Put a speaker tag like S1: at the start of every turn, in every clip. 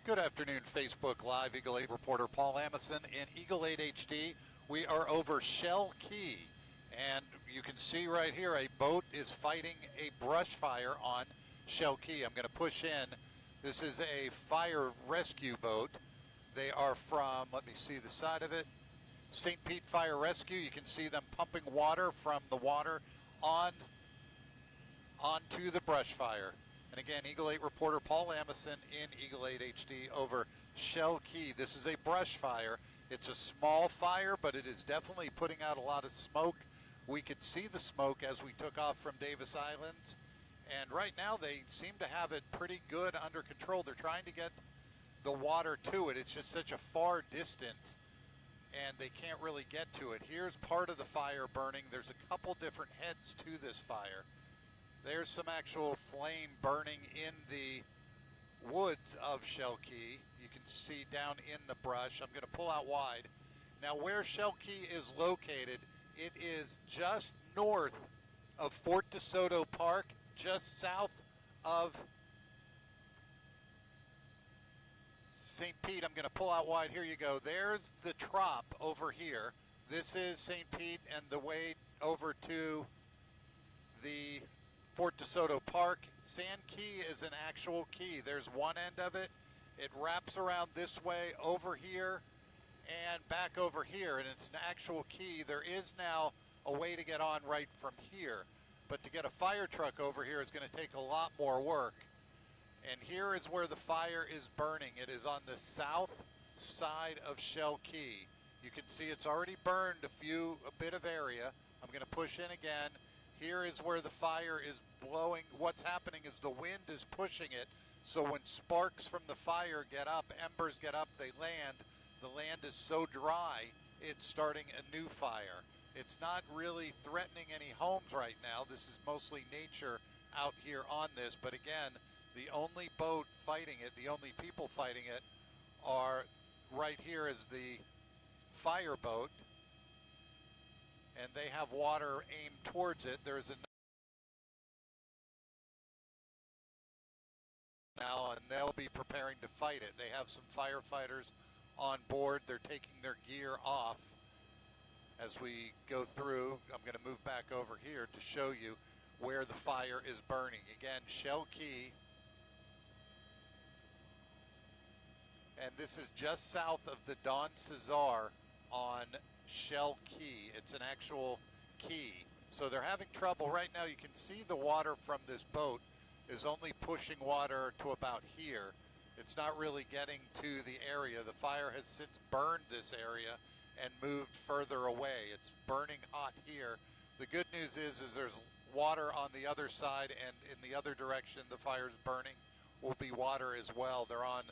S1: Good afternoon, Facebook Live. Eagle 8 reporter Paul Amison in Eagle 8 HD. We are over Shell Key, and you can see right here a boat is fighting a brush fire on Shell Key. I'm going to push in. This is a fire rescue boat. They are from, let me see the side of it, St. Pete Fire Rescue. You can see them pumping water from the water onto the brush fire. And again, Eagle 8 reporter Paul Amison in Eagle 8 HD over Shell Key. This is a brush fire. It's a small fire, but it is definitely putting out a lot of smoke. We could see the smoke as we took off from Davis Islands. And right now they seem to have it pretty good under control. They're trying to get the water to it. It's just such a far distance, and they can't really get to it. Here's part of the fire burning. There's a couple different heads to this fire. There's some actual flame burning in the woods of Shell Key. You can see down in the brush. I'm going to pull out wide. Now, where Shell Key is located, it is just north of Fort DeSoto Park, just south of St. Pete. I'm going to pull out wide. Here you go. There's the trop over here. This is St. Pete, and the way over to the Fort DeSoto Park. Sand Key is an actual key. There's one end of it. It wraps around this way over here and back over here, and it's an actual key. There is now a way to get on right from here, but to get a fire truck over here is going to take a lot more work. And here is where the fire is burning. It is on the south side of Shell Key. You can see it's already burned a bit of area. I'm going to push in again. Here is where the fire is blowing. What's happening is the wind is pushing it, so when sparks from the fire get up, embers get up, they land. The land is so dry, it's starting a new fire. It's not really threatening any homes right now. This is mostly nature out here on this, but again, the only boat fighting it, the only people fighting it are right here is the fire boat, and they have water aimed towards it. There's a now, and they'll be preparing to fight it. They have some firefighters on board. They're taking their gear off as we go through. I'm going to move back over here to show you where the fire is burning. Again, Shell Key, and this is just south of the Don Cesar on Shell Key. It's an actual key. So they're having trouble. Right now you can see the water from this boat is only pushing water to about here. It's not really getting to the area. The fire has since burned this area and moved further away. It's burning hot here. The good news is there's water on the other side, and in the other direction the fire's burning will be water as well. They're on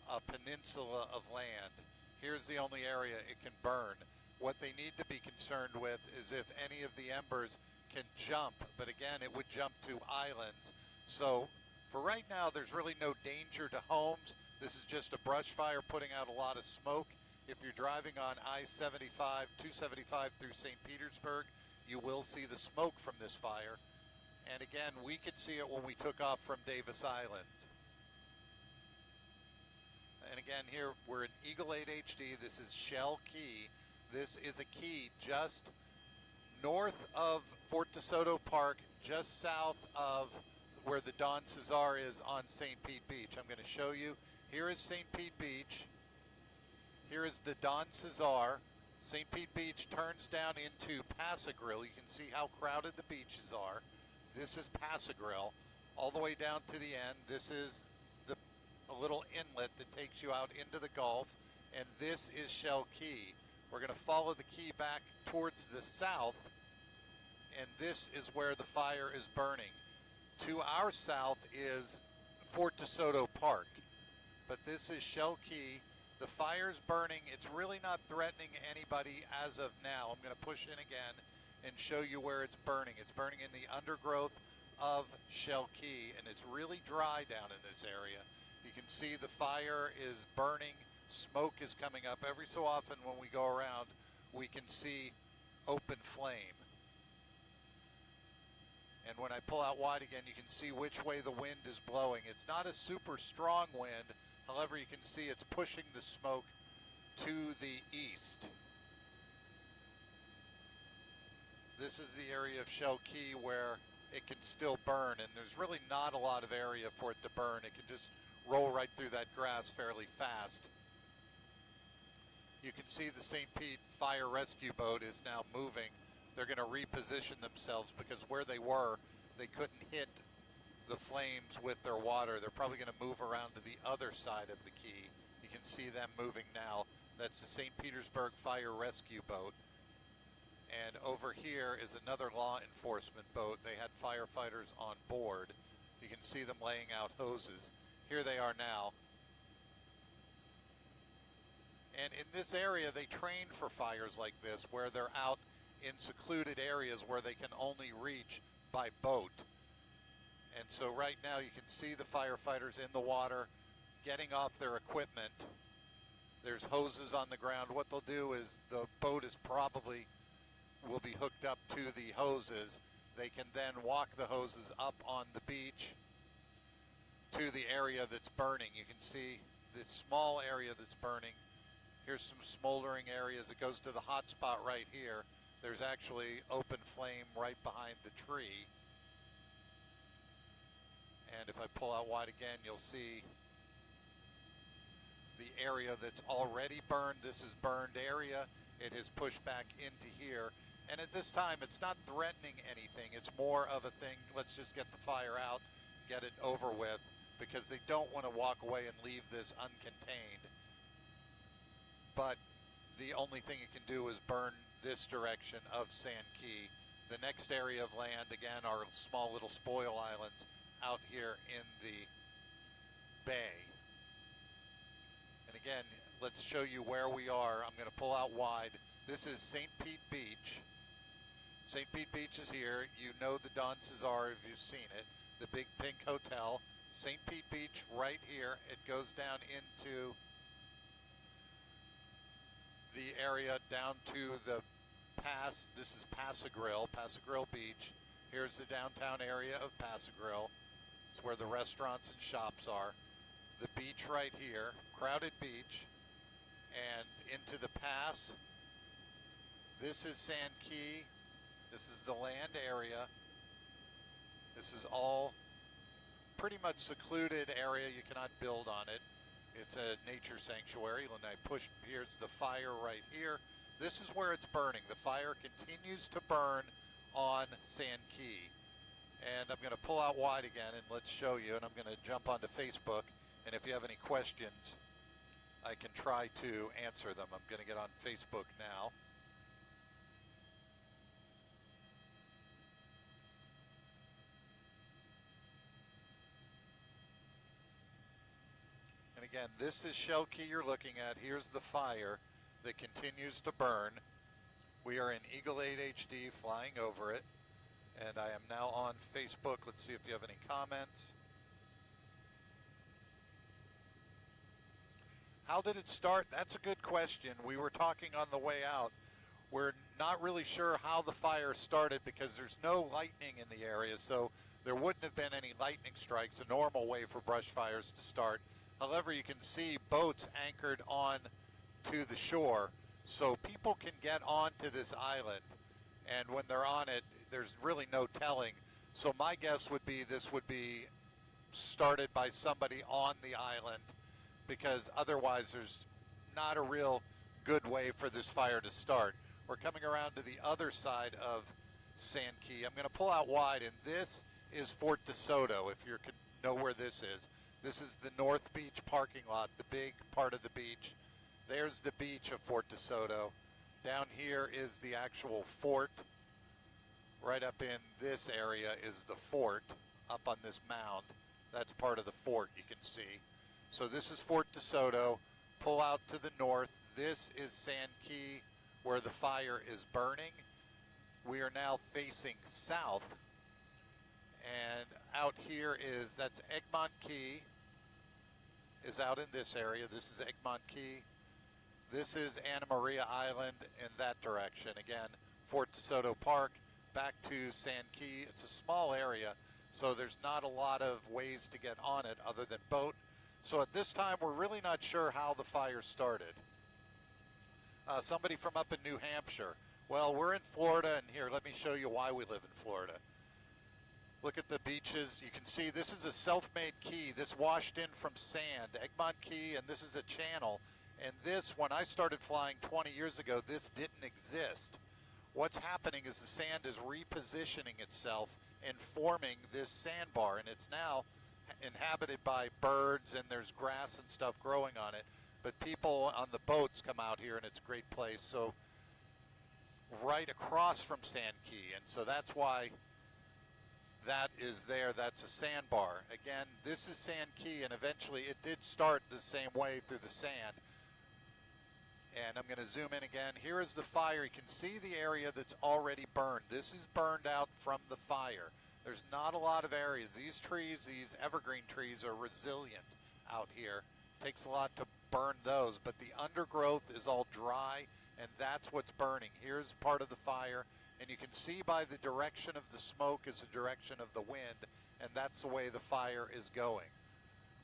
S1: a peninsula of land. Here's the only area it can burn. What they need to be concerned with is if any of the embers can jump, but again, it would jump to islands. So for right now, there's really no danger to homes. This is just a brush fire putting out a lot of smoke. If you're driving on I-75, 275 through St. Petersburg, you will see the smoke from this fire. And again, we could see it when we took off from Davis Island. And again, here we're in Eagle 8 HD. This is Shell Key. This is a key just north of Fort DeSoto Park, just south of where the Don Cesar is on St. Pete Beach. I'm going to show you. Here is St. Pete Beach. Here is the Don Cesar. St. Pete Beach turns down into Passagrille. You can see how crowded the beaches are. This is Passagrille. All the way down to the end, this is a little inlet that takes you out into the Gulf, and this is Shell Key. We're going to follow the key back towards the south, and this is where the fire is burning. To our south is Fort DeSoto Park, but this is Shell Key. The fire's burning. It's really not threatening anybody as of now. I'm going to push in again and show you where it's burning. It's burning in the undergrowth of Shell Key, and it's really dry down in this area. You can see the fire is burning. Smoke is coming up. Every so often when we go around, we can see open flame. And when I pull out wide again, you can see which way the wind is blowing. It's not a super strong wind, However, you can see it's pushing the smoke to the east. This is the area of Shell Key where it can still burn, and there's really not a lot of area for it to burn. It can just roll right through that grass fairly fast. You can see the St. Pete fire rescue boat is now moving. They're going to reposition themselves because where they were, they couldn't hit the flames with their water. They're probably going to move around to the other side of the key. You can see them moving now. That's the St. Petersburg fire rescue boat. And over here is another law enforcement boat. They had firefighters on board. You can see them laying out hoses. Here they are now. And in this area, they train for fires like this, where they're out in secluded areas where they can only reach by boat. And so right now you can see the firefighters in the water getting off their equipment. There's hoses on the ground. What they'll do is the boat is probably will be hooked up to the hoses. They can then walk the hoses up on the beach to the area that's burning. You can see this small area that's burning. Here's some smoldering areas. It goes to the hot spot right here. There's actually open flame right behind the tree. And if I pull out wide again, you'll see the area that's already burned. This is burned area. It has pushed back into here. And at this time, it's not threatening anything. It's more of a thing, let's just get the fire out, get it over with, because they don't want to walk away and leave this uncontained. But the only thing it can do is burn this direction of Sand Key. The next area of land, again, are small little spoil islands out here in the bay. And again, let's show you where we are. I'm going to pull out wide. This is St. Pete Beach. St. Pete Beach is here. You know the Don Cesar if you've seen it. The Big Pink Hotel. St. Pete Beach right here. It goes down into the area down to the pass. This is Pass-a-Grille Beach. Here's the downtown area of Pass-a-Grille. It's where the restaurants and shops are. The beach right here, crowded beach, and into the pass. This is Sand Key. This is the land area. This is all pretty much secluded area. You cannot build on it. It's a nature sanctuary. When I push, here's the fire right here. This is where it's burning. The fire continues to burn on Sand Key. And I'm going to pull out wide again and let's show you. And I'm going to jump onto Facebook. And if you have any questions, I can try to answer them. I'm going to get on Facebook now. And again, this is Shell Key you're looking at. Here's the fire that continues to burn. We are in Eagle 8 HD flying over it. And I am now on Facebook. Let's see if you have any comments. How did it start? That's a good question. We were talking on the way out. We're not really sure how the fire started because there's no lightning in the area, so there wouldn't have been any lightning strikes, a normal way for brush fires to start. However, you can see boats anchored on to the shore, so people can get onto this island, and when they're on it, there's really no telling. So my guess would be this would be started by somebody on the island, because otherwise there's not a real good way for this fire to start. We're coming around to the other side of Sand Key. I'm going to pull out wide, and this is Fort DeSoto, if you know where this is. This is the North Beach parking lot, the big part of the beach. There's the beach of Fort DeSoto. Down here is the actual fort. Right up in this area is the fort, up on this mound. That's part of the fort, you can see. So this is Fort DeSoto. Pull out to the north. This is Sand Key, where the fire is burning. We are now facing south. And out here is, that's Egmont Key, is out in this area. This is Egmont Key. This is Anna Maria Island in that direction. Again, Fort DeSoto Park, back to Sand Key. It's a small area, so there's not a lot of ways to get on it other than boat. So at this time, we're really not sure how the fire started. Somebody from up in New Hampshire. Well, we're in Florida, and here, let me show you why we live in Florida. Look at the beaches. You can see this is a self-made key. This washed in from sand, Egmont Key, and this is a channel. And this, when I started flying 20 years ago, this didn't exist. What's happening is the sand is repositioning itself and forming this sandbar, and it's now inhabited by birds, and there's grass and stuff growing on it. But people on the boats come out here, and it's a great place. So right across from Sand Key, and so that's why that is there. That's a sandbar. Again, this is Sand Key, and eventually it did start the same way through the sand. And I'm going to zoom in again. Here is the fire. You can see the area that's already burned. This is burned out from the fire. There's not a lot of areas. These trees, these evergreen trees, are resilient out here. Takes a lot to burn those, but the undergrowth is all dry, and that's what's burning. Here's part of the fire, and you can see by the direction of the smoke is the direction of the wind, and that's the way the fire is going.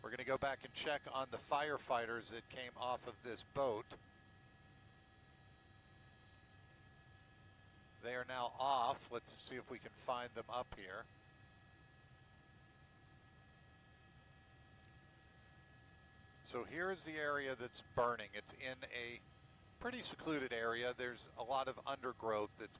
S1: We're going to go back and check on the firefighters that came off of this boat. They are now off. Let's see if we can find them up here. So here's the area that's burning. It's in a pretty secluded area. There's a lot of undergrowth that's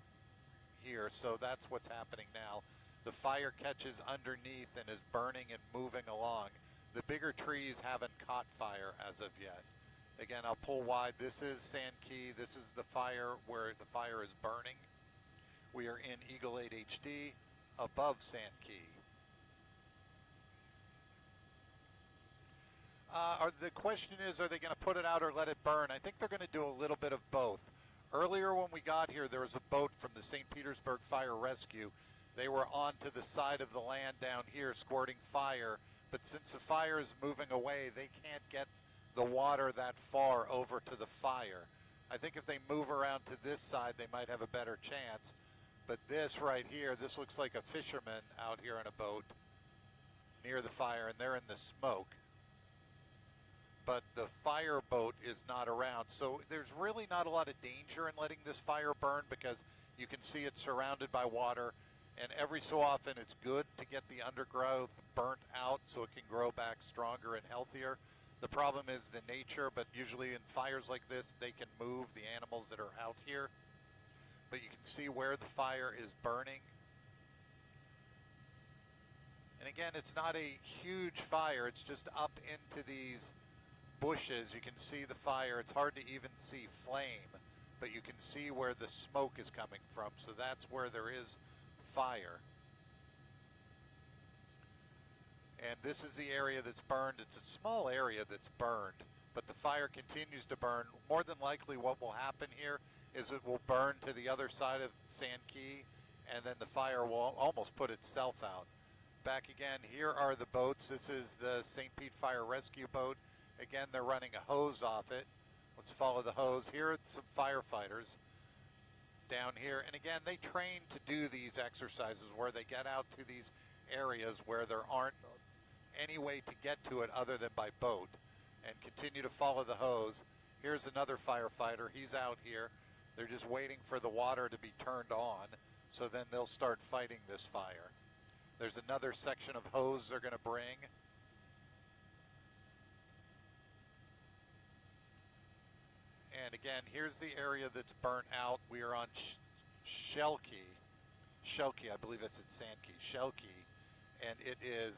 S1: here, so that's what's happening now. The fire catches underneath and is burning and moving along. The bigger trees haven't caught fire as of yet. Again, I'll pull wide. This is Sand Key. This is the fire where the fire is burning. We are in Eagle 8 HD above Sand Key. The question is, are they going to put it out or let it burn? I think they're going to do a little bit of both. Earlier when we got here, there was a boat from the St. Petersburg Fire Rescue. They were onto the side of the land down here squirting fire, but since the fire is moving away, they can't get the water that far over to the fire. I think if they move around to this side, they might have a better chance. But this right here, this looks like a fisherman out here in a boat near the fire, and they're in the smoke. But the fire boat is not around. So there's really not a lot of danger in letting this fire burn because you can see it's surrounded by water, and every so often it's good to get the undergrowth burnt out so it can grow back stronger and healthier. The problem is the nature, but usually in fires like this, they can move the animals that are out here. But you can see where the fire is burning. And again, it's not a huge fire. It's just up into these bushes. You can see the fire. It's hard to even see flame, but you can see where the smoke is coming from. So that's where there is fire. And this is the area that's burned. It's a small area that's burned, but the fire continues to burn. More than likely what will happen here is it will burn to the other side of Sand Key, and then the fire will almost put itself out. Back again, here are the boats. This is the St. Pete Fire Rescue boat. Again, they're running a hose off it. Let's follow the hose. Here are some firefighters down here. And again, they train to do these exercises where they get out to these areas where there aren't any way to get to it other than by boat, and continue to follow the hose. Here's another firefighter. He's out here. They're just waiting for the water to be turned on, so then they'll start fighting this fire. There's another section of hose they're going to bring. And again, here's the area that's burnt out. We are on Shell Key, I believe it's at Sand Key, Shell Key, and it is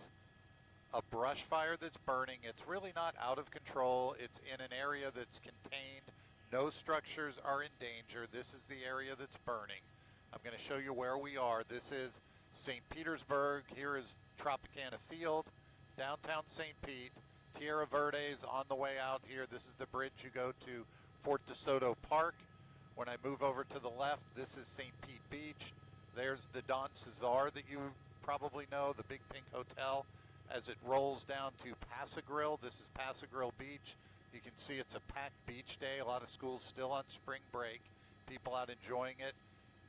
S1: a brush fire that's burning. It's really not out of control. It's in an area that's contained. No structures are in danger. This is the area that's burning. I'm going to show you where we are. This is St. Petersburg. Here is Tropicana Field, downtown St. Pete. Tierra Verde is on the way out here. This is the bridge you go to Fort DeSoto Park. When I move over to the left, this is St. Pete Beach. There's the Don Cesar that you probably know, the big pink hotel. As it rolls down to Pass-a-Grille, this is Pass-a-Grille Beach. You can see it's a packed beach day. A lot of schools still on spring break. People out enjoying it.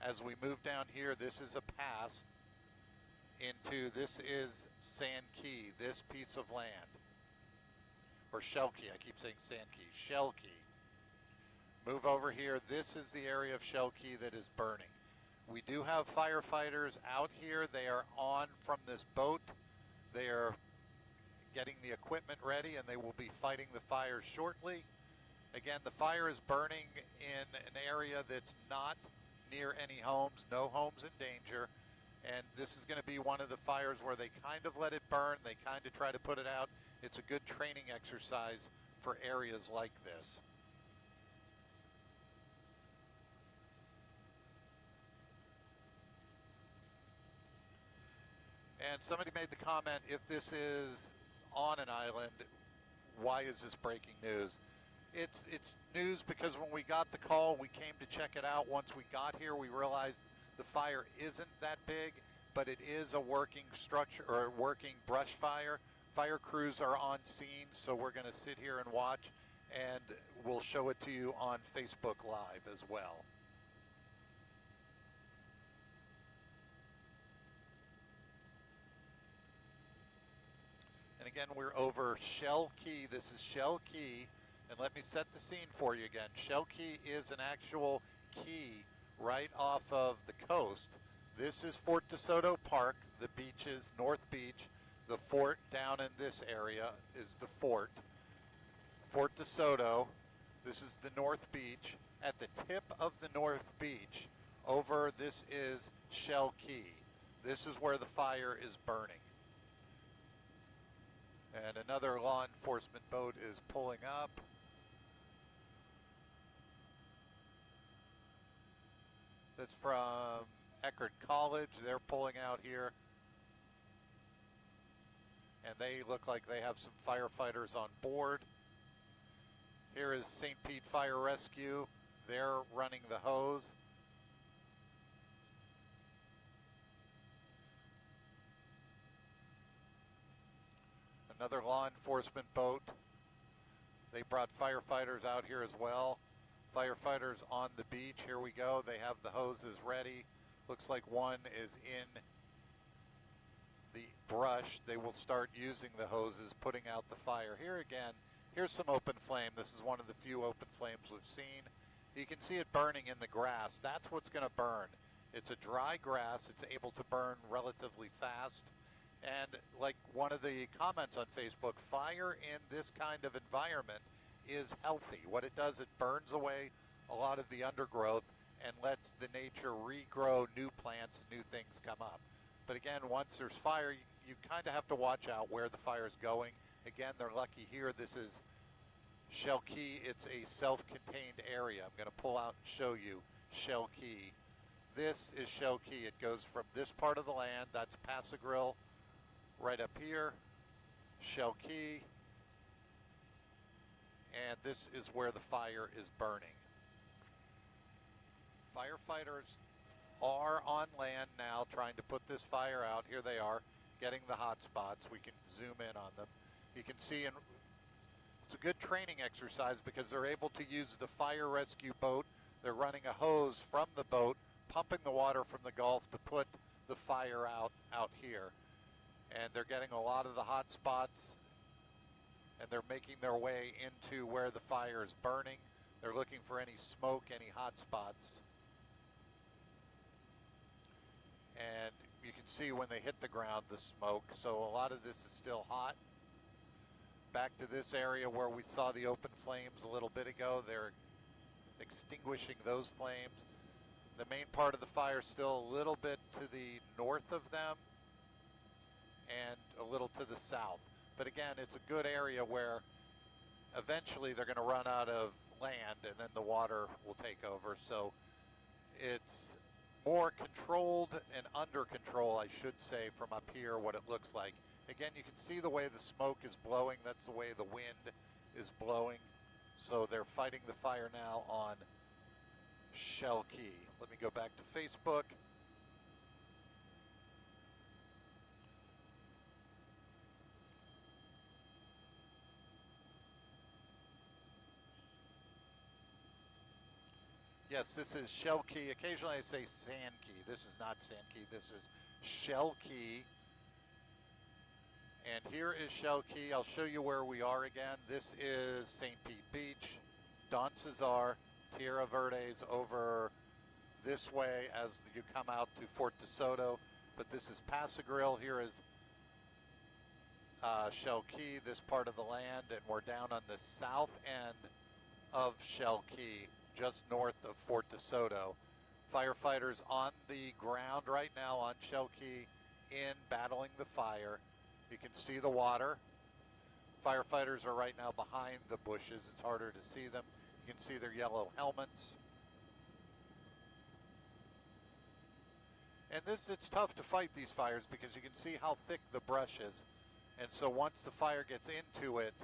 S1: As we move down here, this is a pass into, this is Sand Key, this piece of land. or Shell Key. I keep saying Sand Key. Shell Key. Move over here. This is the area of Shell Key that is burning. We do have firefighters out here. They are on from this boat. They are getting the equipment ready, and they will be fighting the fire shortly. Again, the fire is burning in an area that's not near any homes, no homes in danger. And this is going to be one of the fires where they kind of let it burn, they kind of try to put it out. It's a good training exercise for areas like this. And somebody made the comment, if this is on an island, why is this breaking news? It's news because when we got the call, we came to check it out. Once we got here, we realized the fire isn't that big, but it is a working structure or a working brush fire. Fire crews are on scene, so we're going to sit here and watch, and we'll show it to you on Facebook Live as well. And again, we're over Shell Key. This is Shell Key. And let me set the scene for you again. Shell Key is an actual key right off of the coast. This is Fort DeSoto Park, the beaches, North Beach. The fort down in this area is the fort. Fort DeSoto. This is the North Beach. At the tip of the North Beach, over this is Shell Key. This is where the fire is burning. And another law enforcement boat is pulling up. That's from Eckerd College. They're pulling out here. And they look like they have some firefighters on board. Here is St. Pete Fire Rescue. They're running the hose. Another law enforcement boat. They brought firefighters out here as well. Firefighters on the beach. Here we go. They have the hoses ready. Looks like one is in the brush. They will start using the hoses, putting out the fire. Here again, here's some open flame. This is one of the few open flames we've seen. You can see it burning in the grass. That's what's going to burn. It's a dry grass. It's able to burn relatively fast. And like one of the comments on Facebook, fire in this kind of environment is healthy. What it does, it burns away a lot of the undergrowth and lets the nature regrow new plants and new things come up. But again, once there's fire, you kind of have to watch out where the fire is going. Again, they're lucky here. This is Shell Key. It's a self-contained area. I'm going to pull out and show you Shell Key. This is Shell Key. It goes from this part of the land, that's Passagrill, right up here, Shell Key, and this is where the fire is burning. Firefighters are on land now trying to put this fire out. Here they are, getting the hot spots. We can zoom in on them. You can see, and it's a good training exercise because they're able to use the fire rescue boat. They're running a hose from the boat, pumping the water from the Gulf to put the fire out here. And they're getting a lot of the hot spots, and they're making their way into where the fire is burning. They're looking for any smoke, any hot spots. And you can see when they hit the ground the smoke. So a lot of this is still hot. Back to this area where we saw the open flames a little bit ago. They're extinguishing those flames. The main part of the fire is still a little bit to the north of them and a little to the south. But again, it's a good area where eventually they're going to run out of land and then the water will take over. So it's more controlled and under control, I should say, from up here, what it looks like. Again, you can see the way the smoke is blowing. That's the way the wind is blowing. So they're fighting the fire now on Shell Key. Let me go back to Facebook. Yes, this is Shell Key. Occasionally I say Sand Key. This is not Sand Key. This is Shell Key. And here is Shell Key. I'll show you where we are again. This is St. Pete Beach, Don Cesar, Tierra Verdes over this way as you come out to Fort DeSoto. But this is Passagril. Here is Shell Key, this part of the land, and we're down on the south end of Shell Key, just north of Fort DeSoto. Firefighters on the ground right now on Shell Key in battling the fire. You can see the water. Firefighters are right now behind the bushes. It's harder to see them. You can see their yellow helmets. And it's tough to fight these fires because you can see how thick the brush is. And so once the fire gets into it,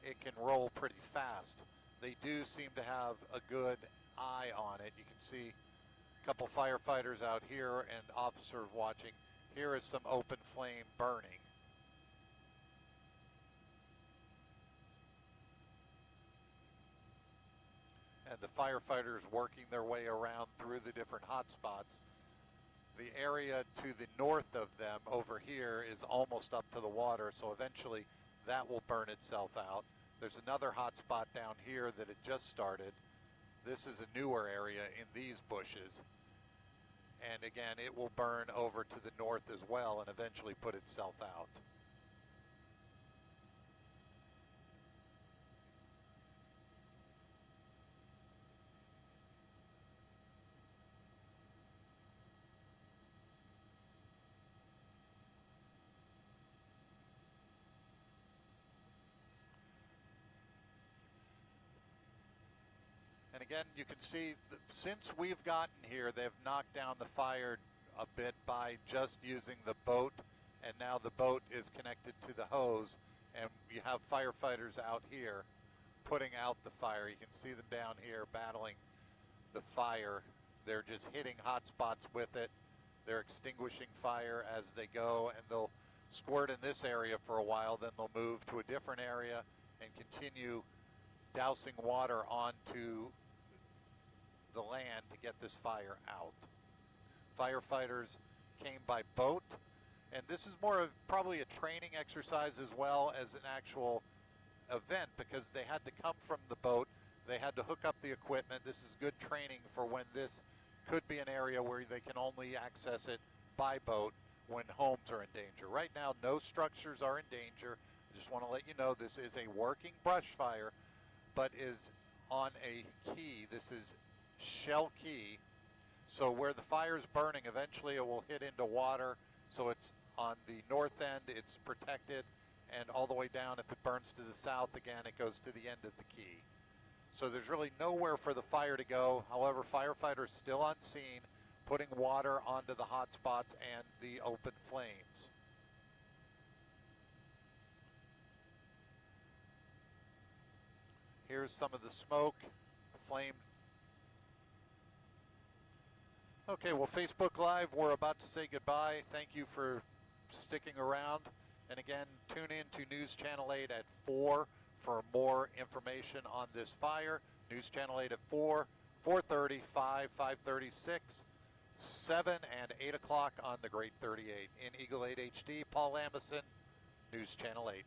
S1: it can roll pretty fast. They do seem to have a good eye on it. You can see a couple firefighters out here and officers watching. Here is some open flame burning. And the firefighters working their way around through the different hot spots. The area to the north of them over here is almost up to the water, so eventually that will burn itself out. There's another hot spot down here that had just started. This is a newer area in these bushes. And again, it will burn over to the north as well and eventually put itself out. And again, you can see that since we've gotten here, they've knocked down the fire a bit by just using the boat, and now the boat is connected to the hose, and you have firefighters out here putting out the fire. You can see them down here battling the fire. They're just hitting hot spots with it. They're extinguishing fire as they go, and they'll squirt in this area for a while, then they'll move to a different area and continue dousing water onto the land to get this fire out. Firefighters came by boat, and this is more of probably a training exercise as well as an actual event because they had to come from the boat, they had to hook up the equipment. This is good training for when this could be an area where they can only access it by boat when homes are in danger. Right now, no structures are in danger. I just want to let you know this is a working brush fire, but is on a key. This is Shell Key. So where the fire is burning, eventually it will hit into water. So it's on the north end, it's protected, and all the way down, if it burns to the south again, it goes to the end of the key. So there's really nowhere for the fire to go. However, firefighters still on scene, putting water onto the hot spots and the open flames. Here's some of the smoke, flame. Okay, well, Facebook Live, we're about to say goodbye. Thank you for sticking around. And again, tune in to News Channel 8 at 4 for more information on this fire. News Channel 8 at 4, 4:30, 5, 5:36, 7, and 8 o'clock on the Great 38. In Eagle 8 HD, Paul Amison, News Channel 8.